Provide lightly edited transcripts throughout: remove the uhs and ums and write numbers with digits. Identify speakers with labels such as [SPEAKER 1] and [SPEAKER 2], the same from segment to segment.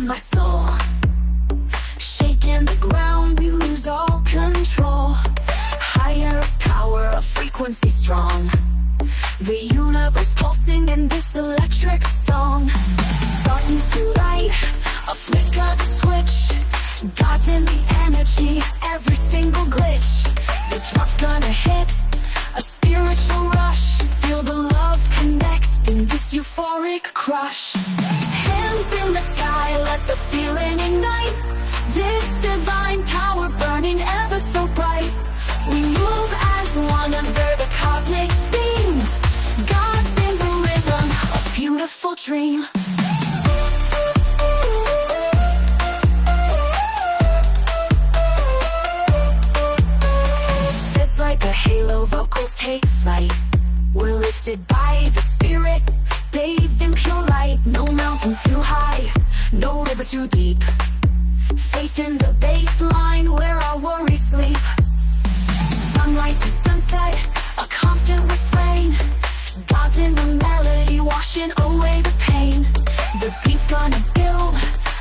[SPEAKER 1] from my soul. Shaking the ground, we lose all control. Higher power, a frequency strong. The universe pulsing in this electric song. Darkness to light, a flick of the switch. God's in the energy, every single glitch. The drop's gonna hit, a spiritual rush. Feel the love connects in this euphoric crush. Hands in the sky, let the feeling ignite. This divine power burning ever so bright. We move as one under the cosmic beam. God's in the rhythm, a beautiful dream. Sits like a halo, vocals take flight. We're lifted by the spirit, bathed in pure light. No mountain too high, no river too deep. Faith in the baseline where our worries sleep. Sunrise to sunset, a constant refrain. God's in the melody, washing away the pain. The beat's gonna build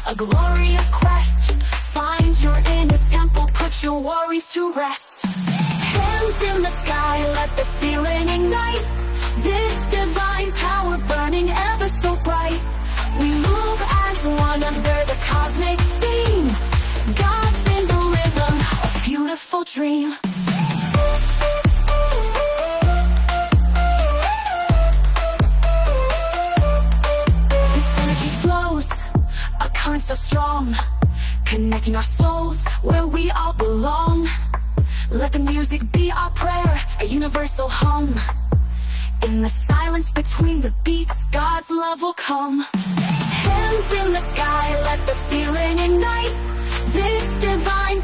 [SPEAKER 1] a glorious quest. Find your inner temple, put your worries to rest. Hands in the sky, let the feeling ignite. This divine power burning ever so bright. We move as one under the cosmic beam. God's in the rhythm, a beautiful dream. This energy flows, a current so strong, connecting our souls where we all belong. Let the music be our prayer, a universal hum. In the silence between the beats, God's love will come. Hands in the sky, let the feeling ignite. This divine